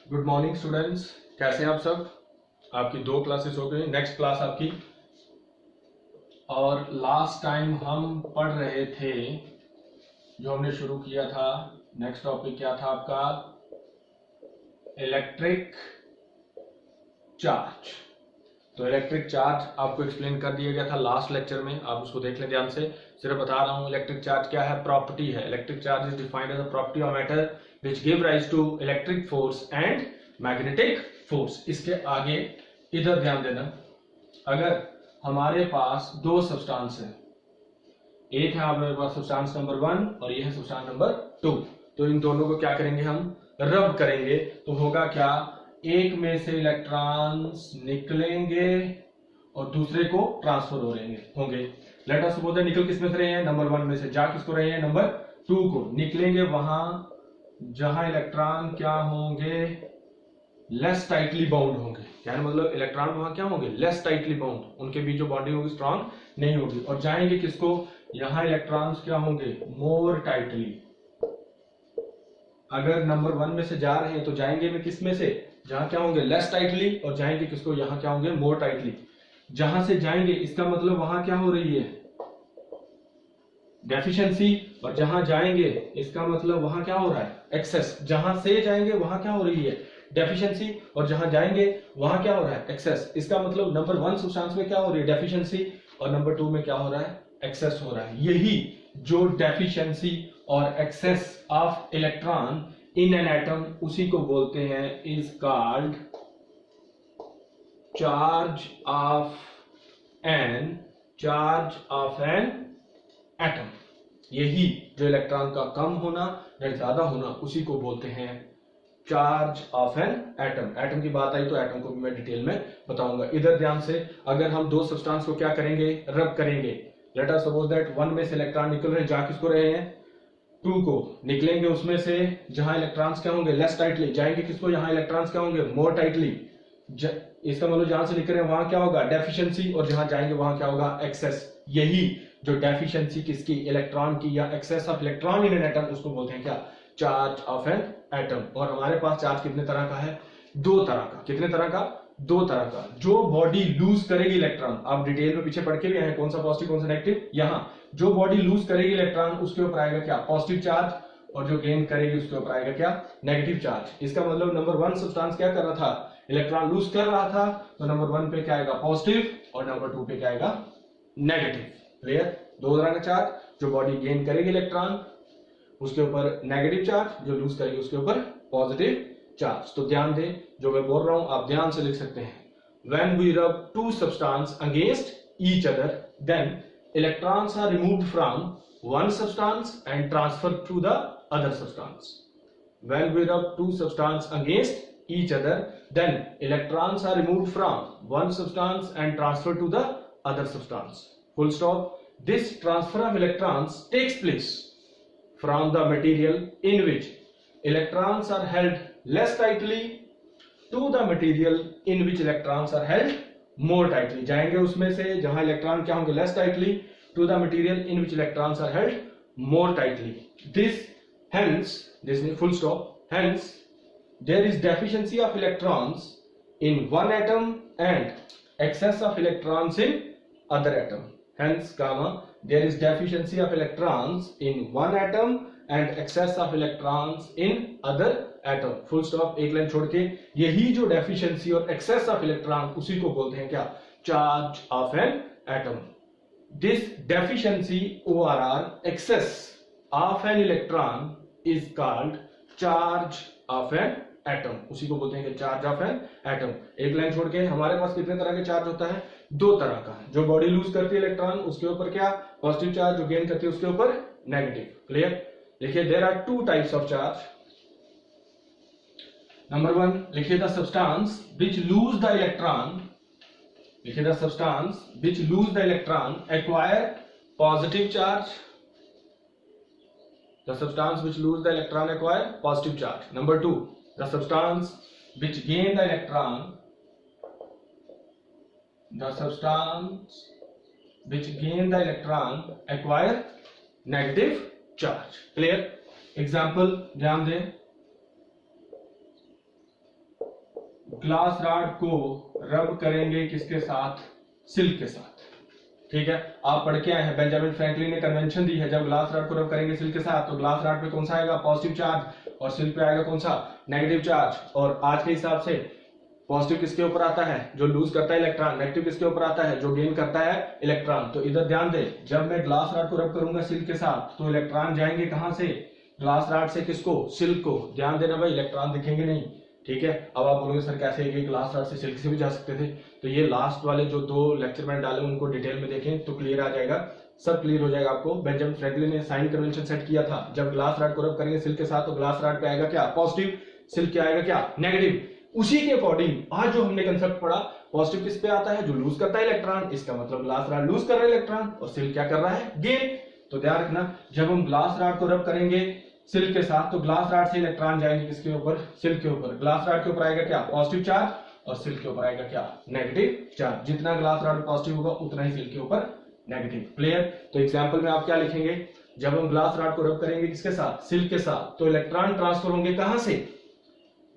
Good morning students, कैसे हैं आप सब। आपकी 2 क्लासेस हो गई, नेक्स्ट क्लास आपकी। और लास्ट टाइम हम पढ़ रहे थे, जो हमने शुरू किया था, नेक्स्ट टॉपिक क्या था आपका, इलेक्ट्रिक चार्ज। तो इलेक्ट्रिक चार्ज आपको एक्सप्लेन कर दिया गया था लास्ट लेक्चर में, आप उसको देख लें ध्यान से। सिर्फ बता रहा हूं इलेक्ट्रिक चार्ज क्या है, प्रॉपर्टी है। Electric charge is defined as a property of matter which give rise to electric force and magnetic force. इसके आगे इधर ध्यान देना, अगर हमारे पास दो सब्सटेंस है, एक है हमारे पास सब्सटेंस नंबर 1 और ये है सब्सटेंस नंबर 2, तो इन दोनों को क्या करेंगे, हम रब करेंगे। तो होगा क्या, एक में से इलेक्ट्रॉन्स निकलेंगे और दूसरे को ट्रांसफर होंगे। लेट अस सपोज दैट निकल किस में से रहे हैं, नंबर 1 में से, जा किसको रहे हैं, नंबर 2 को। निकलेंगे वहां जहां इलेक्ट्रॉन क्या होंगे, लेस टाइटली बाउंड होंगे। क्या मतलब, इलेक्ट्रॉन वहां क्या होंगे, लेस टाइटली बाउंड, उनके बीच जो बॉन्डिंग होगी स्ट्रांग नहीं होगी। और जाएंगे किसको, यहां इलेक्ट्रॉन्स क्या होंगे, मोर टाइटली। अगर नंबर 1 में से जा रहे हैं तो जाएंगे में किस में से, जहां क्या होंगे, लेस टाइटली, और जाएंगे किसको, यहां क्या होंगे, मोर टाइटली। जहां से जाएंगे इसका मतलब वहां क्या हो रही है, डेफिशिएंसी, और जहां जाएंगे इसका मतलब वहां क्या हो रहा है, एक्सेस। जहां से जाएंगे वहां क्या हो रही है, डेफिशिएंसी, और जहां जाएंगे वहां क्या हो रहा है, एक्सेस। इसका मतलब नंबर 1 सब्सटेंस में क्या हो रही है, डेफिशिएंसी, और नंबर 2 में क्या हो रहा है, एक्सेस हो रहा है। यही जो डेफिशिएंसी और excess of electron in an atom, उसी को बोलते हैं, is called charge of an atom. यही जो इलेक्ट्रॉन का कम होना या ज्यादा होना, उसी को बोलते हैं charge of an atom. Atom की बात आई तो एटम को भी मैं डिटेल में बताऊंगा। इधर ध्यान से, अगर हम दो सब्सटेंस को क्या करेंगे, रब करेंगे। लेट अस सपोज दैट 1 में से इलेक्ट्रॉन निकल रहे, जा किसको रहे हैं, 2 को। निकलेंगे उसमें से जहां इलेक्ट्रॉन्स क्या होंगे, लेस टाइटली, जाएंगे किसको, यहां इलेक्ट्रॉन्स क्या होंगे, मोर टाइटली। इसका मतलब जहां से निकल रहे हैं वहां क्या होगा, डेफिशिएंसी, और जहां जाएंगे वहां क्या होगा, एक्सेस। यही जो डेफिशिएंसी किसकी, इलेक्ट्रॉन की, या excess of electron in an atom, उसको बोलते हैं क्या, चार्ज ऑफ एन एटम। और हमारे पास चार्ज कितने तरह का है, 2 तरह का। कितने तरह का, 2 तरह का। जो बॉडी लूज करेगी इलेक्ट्रॉन, आप डिटेल में पीछे पढ़ के भी आए, कौन सा पॉजिटिव कौन सा नेगेटिव। यहां जो बॉडी लूज करेगी इलेक्ट्रॉन, उसके ऊपर आएगा क्या, पॉजिटिव चार्ज, और जो गेन करेगी उसके ऊपर आएगा क्या, नेगेटिव चार्ज। इसका मतलब नंबर 1 सब्सटेंस क्या कर रहा था, इलेक्ट्रॉन लूज कर रहा था, तो नंबर 1 पे क्या आएगा, पॉजिटिव, और नंबर 2 पे क्या आएगा, नेगेटिव। क्लियर, 2 तरह का चार्ज, जो बॉडी गेन करेगी इलेक्ट्रॉन उसके ऊपर नेगेटिव चार्ज, जो लूज करेगी उसके ऊपर पॉजिटिव चार्ज। तो ध्यान दें, जो मैं बोल रहा हूं आप ध्यान से लिख सकते हैं। When we rub 2 substances against each other, then electrons are removed from one substance and transferred to the other substance. When we rub 2 substances against each other, then electrons are removed from one substance and transferred to the other substance. Full stop. This transfer of electrons takes place from the material in which electrons are held less tightly to the material in which electrons are held more tightly. जाएंगे उसमें से जहां electron क्या होंगे, less tightly, to the material in which electrons are held more tightly. This full stop. Hence, there is deficiency of electrons in one atom and excess of electrons in other atom. Hence, comma, there is deficiency of electrons in one atom and excess of electrons in other atom. Full stop, एक line छोड़ के। यही जो deficiency और excess of electron, उसी को बोलते हैं क्या, charge of an atom. This deficiency ORR, excess of an electron, is called charge of an atom. उसी को बोलते हैं कि चार्ज ऑफ एन एटम। एक लाइन छोड़ के, हमारे पास कितने तरह के चार्ज होता है, 2 तरह का। जो बॉडी लूज करती है इलेक्ट्रॉन, उसके ऊपर क्या, पॉजिटिव चार्ज, जो गेन करती है उसके ऊपर नेगेटिव। क्लियर, देखिए, there are 2 types of charge. Number 1 लिखिए, the substance which lose the electron, लिखिए, the substance which lose the electron acquire positive charge. The substance which lose the electron acquire positive charge. Number 2, the substance which gain the electron, the substance which gain the electron acquire negative charge. Clear? Example ध्यान दें, glass rod को रब करेंगे किसके साथ? Silk के साथ। ठीक है, आप पढ़ के आए हैं, बेंजामिन फ्रैंकलिन ने कन्वेंशन दी है, जब ग्लास रॉड को रब करेंगे सिल्क के साथ तो ग्लास रॉड पे कौन सा आएगा? पॉजिटिव चार्ज, और सिल्क पे आएगा कौन सा? Negative charge. और आज के हिसाब से पॉजिटिव किसके ऊपर आता है? जो लूज करता है इलेक्ट्रॉन। नेगेटिव किसके ऊपर आता है? जो गेन करता है इलेक्ट्रॉन। तो इधर ध्यान दे, जब मैं ग्लास रॉड को रब करूंगा सिल्क के साथ तो इलेक्ट्रॉन जाएंगे कहां से? ग्लास रॉड से किसको? सिल्क को। ध्यान देना भाई, इलेक्ट्रॉन दिखेंगे नहीं। ठीक है, अब आप बोलोगे सर कैसे है, ग्लास रॉड से सिल्क से भी जा सकते थे। तो ये लास्ट वाले जो 2 लेक्चर मैंने डाले उनको डिटेल में देखें तो क्लियर आ जाएगा, सब क्लियर हो जाएगा आपको। बेंजामिन फ्रैंकलिन ने साइन कन्वेंशन सेट किया था, जब ग्लास रॉड को रब करेंगे सिल्क के साथ तो ग्लास रॉड पे आएगा क्या? पॉजिटिव, सिल्क क्या आएगा? क्या? नेगेटिव। उसी के अकॉर्डिंग आज जो हमने कंसेप्ट पढ़ा, पॉजिटिव किस पे आता है? जो लूज करता है इलेक्ट्रॉन। इसका मतलब ग्लास रॉड लूज कर रहा है इलेक्ट्रॉन, और सिल्क क्या कर रहा है? गेन। तो ध्यान रखना, जब हम ग्लास रॉड को रब करेंगे सिल्क के साथ तो ग्लास रॉड से इलेक्ट्रॉन जाएंगे किसके ऊपर? सिल्क के ऊपर। ग्लास रॉड के ऊपर आएगा क्या? पॉजिटिव चार्ज, और सिल्क के ऊपर आएगा क्या? Negative charge. जितना ग्लास रॉड पॉजिटिव होगा उतना ही सिल्क के ऊपर नेगेटिव। क्लियर? तो एग्जांपल में आप क्या लिखेंगे? जब हम ग्लास रॉड को रब करेंगे किसके साथ? सिल्क के साथ, तो इलेक्ट्रॉन ट्रांसफर होंगे कहां से?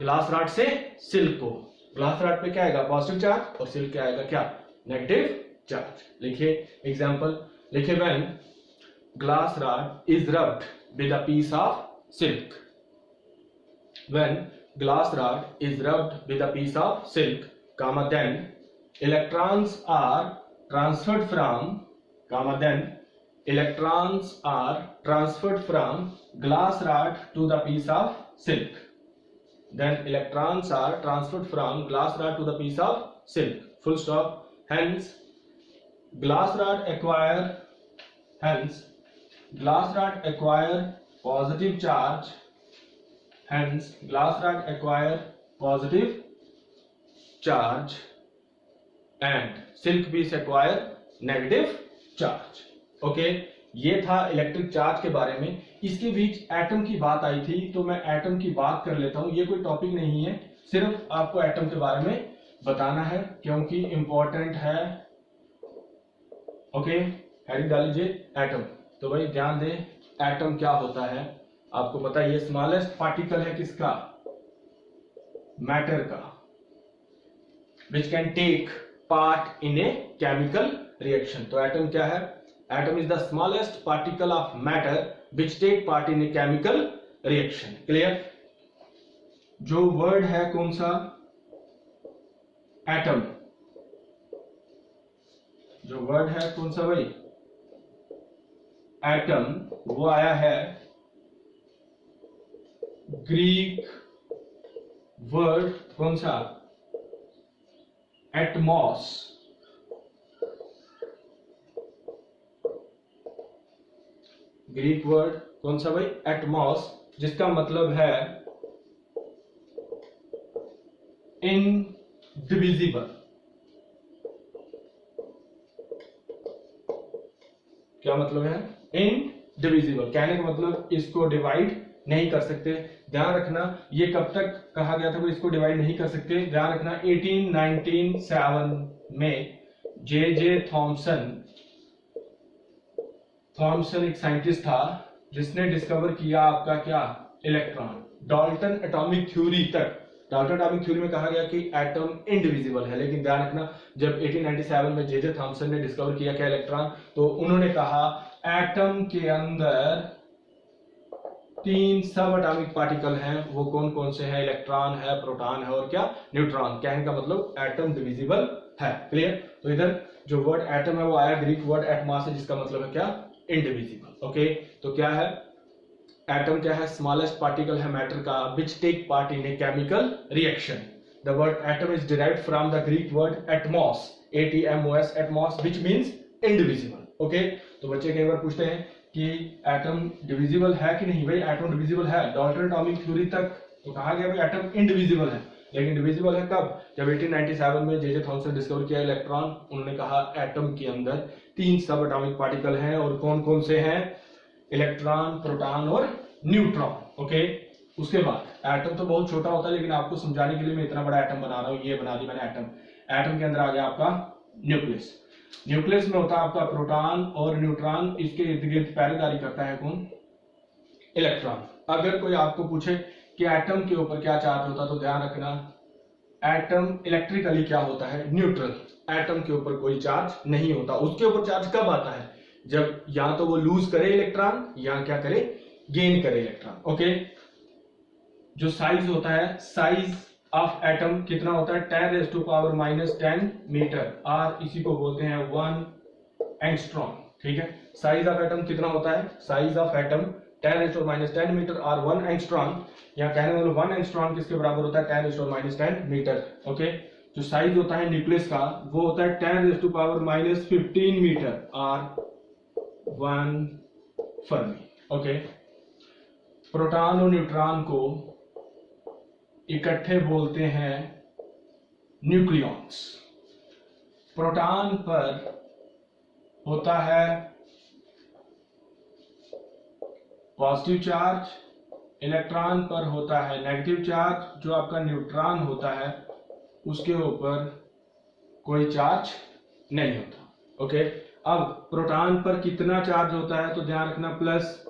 ग्लास रॉड से सिल्क को। ग्लास रॉड पे क्या आएगा? पॉजिटिव चार्ज, और सिल्क क्या आएगा? क्या? Negative charge. लिखिए एग्जांपल, लिखिए when glass rod is rubbed with a piece of silk. When glass rod is rubbed with a piece of silk, then electrons are transferred from, glass rod to the piece of silk. Then electrons are transferred from glass rod to the piece of silk. Full stop. Hence, glass rod acquire positive charge, hence glass rod acquire positive charge and silk piece acquire negative charge. Okay, ये था electric charge के बारे में। इसके बीच atom की बात आई थी तो मैं एटम की बात कर लेता हूं। ये कोई टॉपिक नहीं है, सिर्फ आपको एटम के बारे में बताना है क्योंकि इंपॉर्टेंट है। ओके, हेडिंग डाल लीजिए एटम। तो भाई ध्यान दे, एटम क्या होता है आपको पता है। ये स्मॉलेस्ट पार्टिकल है किसका? मैटर का, which can take part in a chemical reaction. तो एटम क्या है? Atom is the smallest particle of matter which take part in a chemical reaction. Clear? जो वर्ड है कौन सा? एटम। जो वर्ड है कौन सा भाई? एटम। वो आया है ग्रीक वर्ड कौन सा? एटमॉस। ग्रीक वर्ड कौन सा भाई? एटमॉस, जिसका मतलब है इनडिविजिबल। क्या मतलब है? इनडिविजिबल। कहने का मतलब इसको डिवाइड नहीं कर सकते। ध्यान रखना, ये कब तक कहा गया था? इसको डिवाइड नहीं कर सकते। ध्यान रखना, 1897 में जे थॉमसन एक साइंटिस्ट था जिसने डिस्कवर किया आपका क्या? इलेक्ट्रॉन। डाल्टन एटॉमिक थ्योरी तक, डाल्टन एटॉमिक थ्योरी में कहा गया कि एटम इनडिविजिबल है, लेकिन ध्यान रखना जब 1897 में जे थॉमसन ने डिस्कवर किया क्या? इलेक्ट्रॉन, तो उन्होंने कहा एटम के अंदर 3 सब एटॉमिक पार्टिकल हैं। वो कौन कौन से हैं? इलेक्ट्रॉन है, प्रोटॉन है, और क्या? न्यूट्रॉन। कहने का मतलब एटम डिविजिबल है। क्लियर? तो इधर जो वर्ड एटम है वो आया ग्रीक वर्ड एटमॉस से, जिसका मतलब है क्या? इनडिविजिबल। ओके, तो क्या है एटम? क्या है? स्मॉलेस्ट पार्टिकल है मैटर का which take part in a chemical reaction. The word atom is derived from the Greek word atmos, ATMOS, atmos, which means indivisible. Okay, तो बच्चे कई बार पूछते हैं कि एटम डिविजिबल है कि नहीं? भाई एटम डिविजिबल है। डाल्टन एटॉमिक थ्योरी तक तो कहा गया भाई एटम इनडिविजिबल है, लेकिन डिविजिबल है कब? जब 1897 में जे थॉमसन डिस्कवर किया इलेक्ट्रॉन। उन्होंने कहा एटम के अंदर 3 सब एटॉमिक पार्टिकल हैं, और कौन कौन से हैं? इलेक्ट्रॉन, प्रोटॉन और न्यूट्रॉन। ओके, उसके बाद एटम तो बहुत छोटा होता है, लेकिन आपको समझाने के लिए मैं इतना बड़ा एटम बना रहा हूं। ये बना दी मैंने एटम। एटम के अंदर आ गया आपका न्यूक्लियस। न्यूक्लियस में होता है आपका प्रोटॉन और न्यूट्रॉन। इसके इर्द गिर्द पहरेदारी करता है कौन? इलेक्ट्रॉन। अगर कोई आपको पूछे कि एटम के ऊपर क्या चार्ज होता, तो ध्यान रखना एटम इलेक्ट्रिकली क्या होता है, न्यूट्रल। एटम के ऊपर कोई चार्ज नहीं होता। उसके ऊपर चार्ज कब आता है, जब या तो वो लूज करे इलेक्ट्रॉन या क्या करे, गेन करे इलेक्ट्रॉन। ओके, जो साइज होता है, साइज ऑफ एटम कितना होता है, 10⁻⁻10 मीटर, और इसी को बोलते हैं 1 एंगस्ट्रॉम। ठीक है, साइज ऑफ एटम कितना होता है, साइज ऑफ एटम 10⁻10 मीटर और 1 एंगस्ट्रॉम, या कहने वाले 1 एंगस्ट्रॉम किसके बराबर होता है, 10⁻10 मीटर। ओके, जो साइज होता है न्यूक्लियस का वो होता है 10⁻15 मीटर और 1 फर्मी। ओके, प्रोटॉन और न्यूट्रॉन को इकट्ठे बोलते हैं न्यूक्लियॉन्स। प्रोटॉन पर होता है पॉजिटिव चार्ज, इलेक्ट्रॉन पर होता है नेगेटिव चार्ज। जो आपका न्यूट्रॉन होता है उसके ऊपर कोई चार्ज नहीं होता। ओके, अब प्रोटॉन पर कितना चार्ज होता है, तो ध्यान रखना प्लस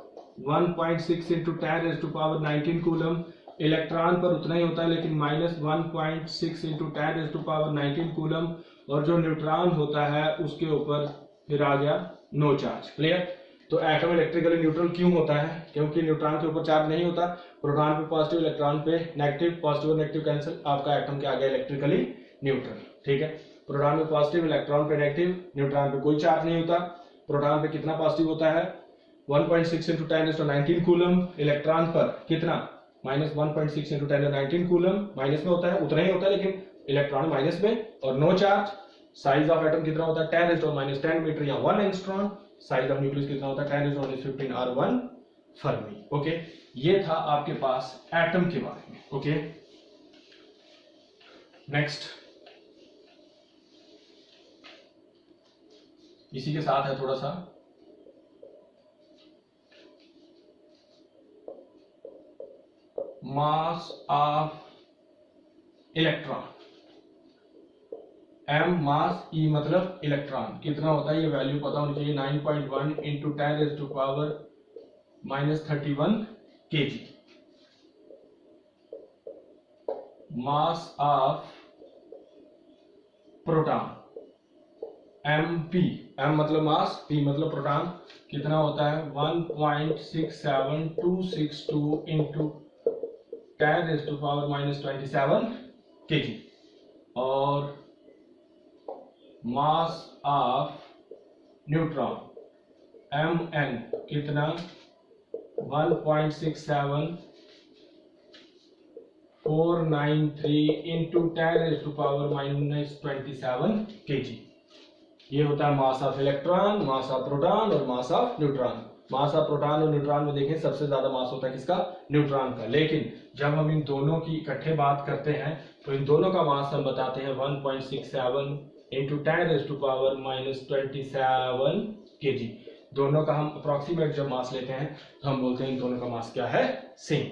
1.6 इंटू 10⁻19 कूलम। इलेक्ट्रॉन पर उतना ही होता है लेकिन माइनस 1.6 इंटू 10⁻19 कूलम। और जो न्यूट्रॉन होता है उसके ऊपर फिर आ गया नो चार्ज। क्लियर? तो एटम इलेक्ट्रिकली न्यूट्रल क्यों होता है, क्योंकि न्यूट्रॉन के ऊपर चार्ज नहीं होता। प्रोटॉन पे पॉजिटिव, इलेक्ट्रॉन पे नेगेटिव, पॉजिटिव और नेगेटिव कैंसिल, आपका एटम क्या आ गया, इलेक्ट्रिकली न्यूट्रल। ठीक है, प्रोटॉन पे पॉजिटिव, इलेक्ट्रॉन पे नेगेटिव, न्यूट्रॉन पे कोई चार्ज नहीं होता। प्रोटॉन पे कितना पॉजिटिव होता है, 1.6 इंटू 10⁻19 कूलम। इलेक्ट्रॉन पर कितना, माइनस 1.6 इंटू 10⁻19 कूलम, माइनस में होता है, उतना ही होता है लेकिन इलेक्ट्रॉन माइनस में, और no charge. Size of atom कितना होता है, 10⁻10 मीटर या 1 एंगस्ट्रॉम। साइज ऑफ न्यूक्लियस कितना होता है, 10⁻15 और 1 फर्मी। ओके, ये था आपके पास एटम के बारे में। ओके, नेक्स्ट इसी के साथ है थोड़ा सा मास of electron. m mass, e मतलब इलेक्ट्रॉन कितना होता है, ये वैल्यू पता होनी चाहिए, 9.1 into 10⁻31 kg। Mass of proton mp, m मतलब मास, p मतलब प्रोटॉन, कितना होता है 1.67262 इंटू 10⁻27 kg। और मास ऑफ न्यूट्रॉन mn कितना 1.67493 इंटू 10⁻27 kg। ये होता है mass of electron, mass of proton और mass of neutron. Mass of proton और न्यूट्रॉन में देखें सबसे ज्यादा मास होता है किसका, न्यूट्रॉन का। लेकिन जब हम इन दोनों की इकट्ठे बात करते हैं तो इन दोनों का मास हम बताते हैं 1.67 इंटू 10⁻27 kg। दोनों का हम अप्रोक्सीमेट जब मास लेते हैं तो हम बोलते हैं इन दोनों का मास क्या है, सेम।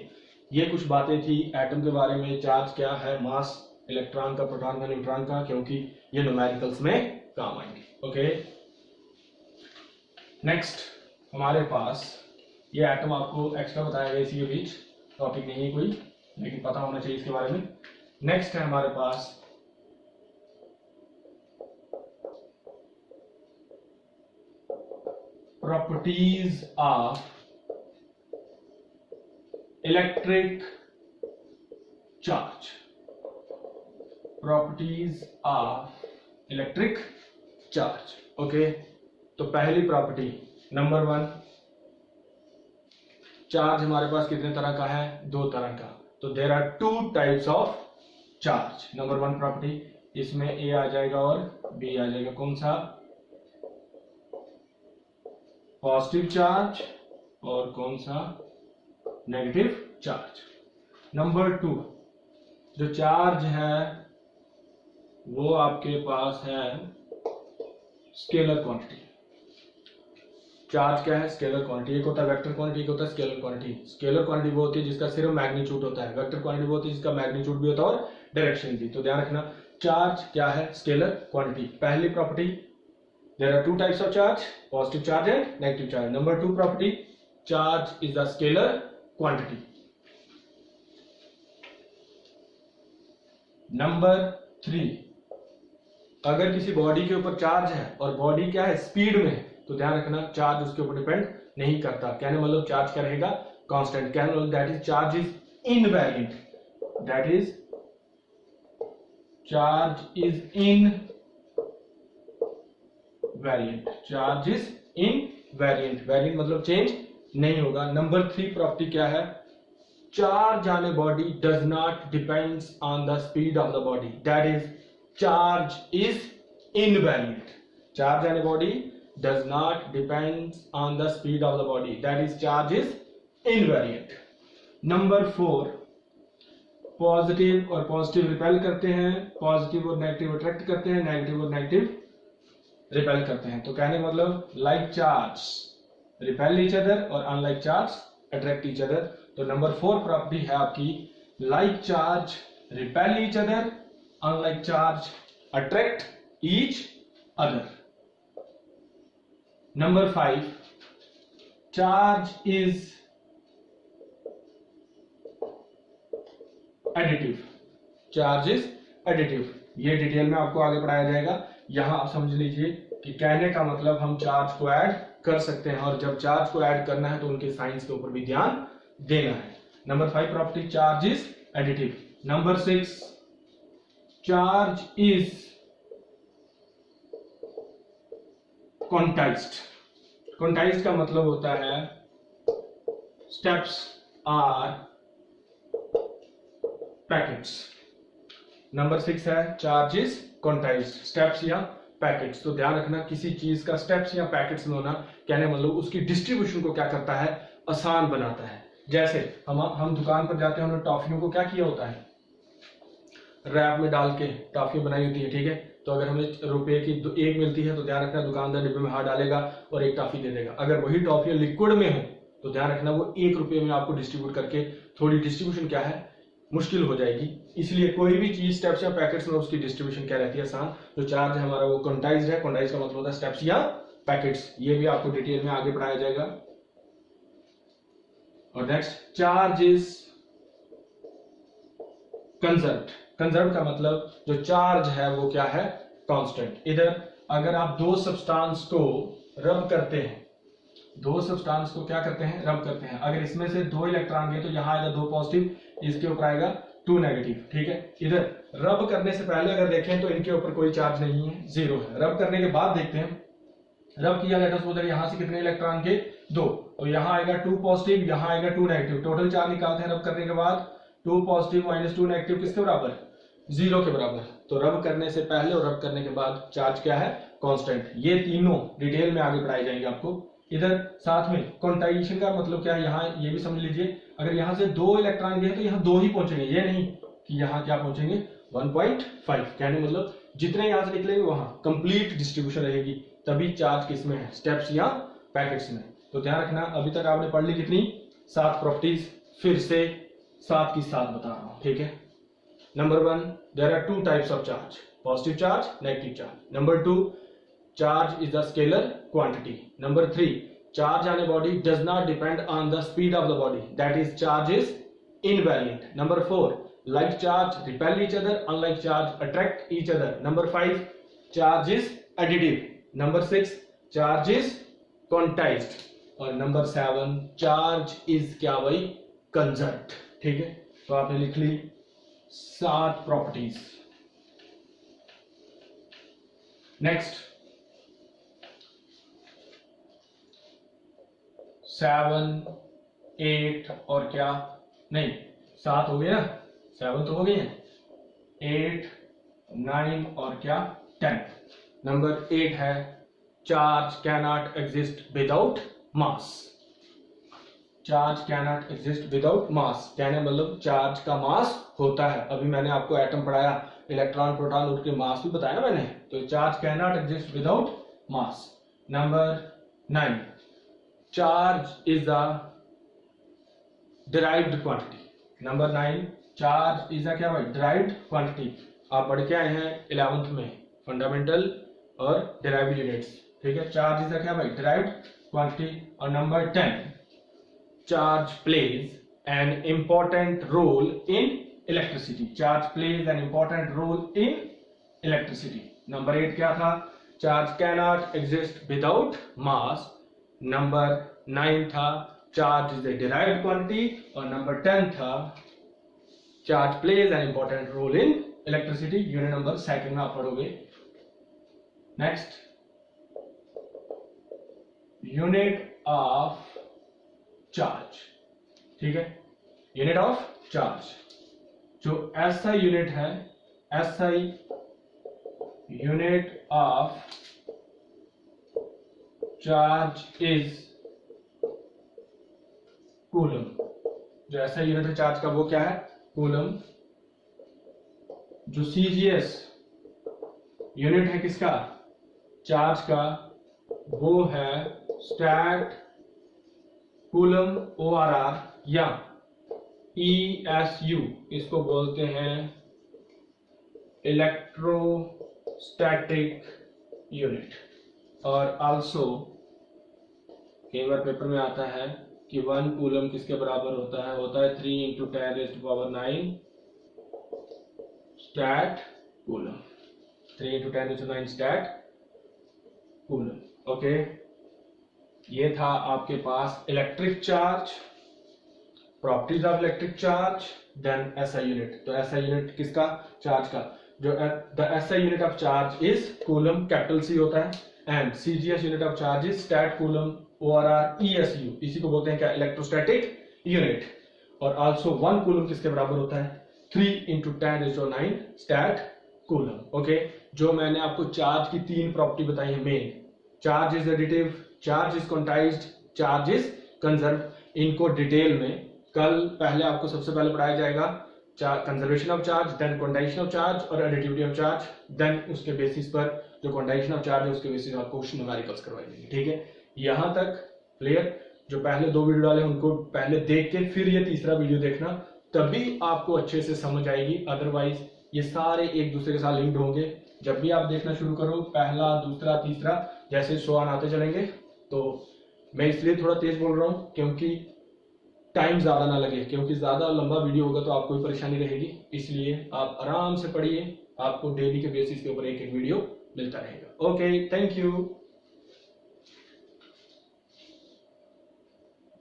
ये कुछ बातें थी एटम के बारे में, चार्ज क्या है, मास इलेक्ट्रॉन का, प्रोटॉन का, न्यूट्रॉन का, क्योंकि ये न्यूमेरिकल्स में काम आएंगे। ओके, नेक्स्ट हमारे पास ये एटम आपको एक्स्ट्रा बताया गया इसी के बीच, टॉपिक नहीं है कोई, लेकिन पता होना चाहिए इसके बारे में। नेक्स्ट है हमारे पास properties of electric charge. Properties of electric charge. Okay, तो पहली प्रॉपर्टी नंबर 1, चार्ज हमारे पास कितने तरह का है, 2 तरह का। तो there are 2 types of charge. Number 1 property, इसमें ए आ जाएगा और बी आ जाएगा। कौन सा, पॉजिटिव चार्ज और कौन सा, नेगेटिव चार्ज। नंबर 2, जो चार्ज है वो आपके पास है स्केलर क्वांटिटी। चार्ज क्या है, स्केलर क्वांटिटी। एक होता है वेक्टर क्वांटिटी, एक होता है स्केलर क्वांटिटी। स्केलर क्वांटिटी वो होती है जिसका सिर्फ मैग्नीट्यूड होता है, वेक्टर क्वांटिटी वो होती है जिसका मैग्नीट्यूड भी होता है और डायरेक्शन भी। तो ध्यान रखना, चार्ज क्या है, स्केलर क्वांटिटी। पहली property, there are 2 types of charge, positive charge and negative charge. Number 2 property, charge is the scalar quantity. Number 3, अगर किसी बॉडी के ऊपर चार्ज है और बॉडी क्या है, स्पीड में है, तो ध्यान रखना चार्ज उसके ऊपर डिपेंड नहीं करता। कहने मतलब चार्ज क्या रहेगा, कांस्टेंट। कहने मतलब that is charge is invariant, that is charge is invariant, charge is invariant, variant मतलब चेंज नहीं होगा। नंबर 3 प्रॉपर्टी क्या है, charge on a body does not depends on the speed of the body, that is charge is invariant, charge on a body does not depends on the speed of the body, that is charge is invariant. Number 4, positive और positive repel करते हैं, positive और negative attract करते हैं, negative और negative repel करते हैं। तो कहने का मतलब like charge repel each other और unlike charge attract each other. तो नंबर 4 प्रॉपर्टी है आपकी like charge repel each other, unlike charge attract each other. Number 5, charge is additive, charge is additive. ये डिटेल में आपको आगे पढ़ाया जाएगा। यहां आप समझ लीजिए कि कहने का मतलब हम चार्ज को ऐड कर सकते हैं, और जब चार्ज को ऐड करना है तो उनके साइंस के ऊपर भी ध्यान देना है। Number 5 property charge is additive. Number 6, charge is quantized. Quantized का मतलब होता है स्टेप्स आर पैकेट्स। नंबर 6 है चार्ज इज क्वांटाइज्ड, स्टेप्स या पैकेट्स। तो ध्यान रखना किसी चीज का स्टेप्स या पैकेट्स में होना कहने मतलब उसकी डिस्ट्रीब्यूशन को क्या करता है, आसान बनाता है। जैसे हम दुकान पर जाते हैं, हमने टॉफियों को क्या किया होता है, रैप में डाल के टॉफी बनाई होती है, ठीक है। तो अगर हमें रुपए की एक मिलती है तो ध्यान रखना दुकानदार डिब्बे में हाथ डालेगा और एक टॉफी दे देगा। अगर वही टॉफी लिक्विड में हो तो ध्यान रखना वो 1 रुपए में आपको डिस्ट्रीब्यूट करके थोड़ी डिस्ट्रीब्यूशन क्या है, मुश्किल हो जाएगी। इसलिए कोई भी चीज स्टेप्स या पैकेट्स में उसकी डिस्ट्रीब्यूशन क्या रहती है, आसान। जो चार्ज है हमारा वो क्वांटाइज्ड है, क्वांटाइज्ड का मतलब होता है स्टेप्स या पैकेट्स। ये भी आपको डिटेल में आगे पढ़ाया जाएगा। और next, charge is conserved. Conserved का मतलब जो चार्ज है वो क्या है, कांस्टेंट। इधर अगर आप 2 सब्सटेंस को रब करते हैं, 2 सब्सटेंस को क्या करते हैं, रब करते हैं। अगर इसमें से 2 इलेक्ट्रॉन गए तो यहां आएगा 2 पॉजिटिव, इसके ऊपर आएगा 2 नेगेटिव, ठीक है। इधर रब करने से पहले अगर देखें तो इनके ऊपर कोई चार्ज नहीं है, 0 है। रब करने के बाद देखते हैं, रब किया लेट अस सपोज यहां से कितने इलेक्ट्रॉन के, 2, तो यहां आएगा 2 पॉजिटिव, यहां आएगा 2 नेगेटिव। टोटल चार्ज निकालते हैं रब करने के बाद, 2 पॉजिटिव माइनस 2 नेगेटिव किसके बराबर, 0 के बराबर। तो रब करने से पहले और रब करने के बाद चार्ज क्या है, कांस्टेंट। ये तीनों डिटेल में आगे पढ़ाए जाएंगे आपको। इधर साथ में क्वांटाइजेशन का मतलब क्या है, यहाँ ये भी समझ लीजिए, अगर यहां से 2 इलेक्ट्रॉन गए तो यहाँ 2 ही पहुंचेंगे, ये नहीं कि यहाँ क्या पहुंचेंगे 1.5। कहने मतलब जितने यहां से निकलेंगे वहां कंप्लीट डिस्ट्रीब्यूशन रहेगी, तभी चार्ज किस में है, स्टेप्स या पैकेट्स में। तो ध्यान रखना, अभी तक आपने पढ़ ली कितनी, 7 प्रॉपर्टीज, फिर से 7 की 7 बता रहा हूं, ठीक है। Number 1, there are 2 types of charge, positive charge, negative charge. Number 2, charge is a scalar quantity. Number 3, charge on a body does not depend on the speed of the body, that is charge is invariant. Number 4, like charge repel each other, unlike charge attract each other. Number 5, charge is additive. Number 6, charge is quantized. और number 7, charge is क्या भाई, conserved, ठीक है। तो आपने लिख ली 7 properties. Next 7, 8 और क्या, नहीं 7 हो गया, 7 तो हो गए हैं, 8, 9 और क्या 10। नंबर 8 है चार्ज कैनॉट एग्जिस्ट विदाउट मास। चार्ज कैनॉट एग्जिस्ट विदाउट मास कहने मतलब चार्ज का मास होता है। अभी मैंने आपको एटम पढ़ाया, इलेक्ट्रॉन प्रोटॉन उनके मास भी बताया मैंने। तो charge cannot exist without mass. Number 9, charge is a derived quantity. Number 9, charge is a क्या भाई, डिराइव्ड क्वांटिटी। आप पढ़ के आए हैं 11th में, फंडामेंटल और डिराइव्ड यूनिट्स, ठीक है। चार्ज इज अ क्या भाई, डिराइव्ड क्वांटिटी। और number 10, charge plays an important role in electricity, charge plays an important role in electricity. Number 8 क्या था, charge can not exist without mass. Number 9 था charge is a derived quantity, और number 10 था charge plays an important role in electricity. Unit number 2 में आप पढ़ोगे। Next, unit of charge, ठीक है, यूनिट ऑफ चार्ज। जो एसआई यूनिट है, SI unit of charge is coulomb. जो एसआई यूनिट है चार्ज का वो क्या है, कूलम। जो सीजीएस यूनिट है किसका, चार्ज का, वो है स्टैट कूलम ORR, या ESU, इसको बोलते हैं इलेक्ट्रोस्टैटिक यूनिट। और आल्सो कई बार पेपर में आता है कि 1 कूलम किसके बराबर होता है 3 × 10⁹ stat coulomb, 3 × 10⁹ stat coulomb. Okay, ये था आपके पास electric charge, properties of electric charge, then SI unit. तो एसआई यूनिट किसका, चार्ज का। जो the SI unit of charge is coulomb, capital C होता है, and CGS unit of charge is stat coulomb ORR ESU, इसी को बोलते हैं क्या, इलेक्ट्रोस्टैटिक यूनिट। और आल्सो 1 कूलम किसके बराबर होता है 3 × 10⁹ स्टैट कूलम। ओके, जो मैंने आपको चार्ज की 3 प्रॉपर्टी बताई है main, charge is additive, charge is quantized, charge is conserve. इनको डिटेल में कल पहले आपको सबसे पहले पढ़ाया जाएगा, conservation of charge, then quantization of charge और एडिटिविटी ऑफ चार्ज, देन उसके बेसिस पर जो क्वांटाइजेशन ऑफ चार्ज है उसके बेसिस पर आपको क्वेश्चन न्यूमेरिकल्स करवाए जाएंगे। ठीक है, यहां तक क्लियर। जो पहले 2 वीडियो डाले उनको पहले देख के फिर ये तीसरा वीडियो देखना, तभी आपको अच्छे से समझ आएगी। अदरवाइज ये सारे एक दूसरे के साथ लिंक्ड होंगे। जब भी आप देखना शुरू करो, पहला, दूसरा, तीसरा, जैसे सवाल आते चलेंगे, तो मैं इसलिए थोड़ा तेज बोल रहा हूं क्योंकि टाइम ज्यादा ना लगे, क्योंकि ज्यादा लंबा वीडियो होगा तो आपको भी परेशानी रहेगी। इसलिए आप आराम से पढ़िए, आपको डेली के बेसिस के ऊपर एक वीडियो मिलता रहेगा। Okay, thank you.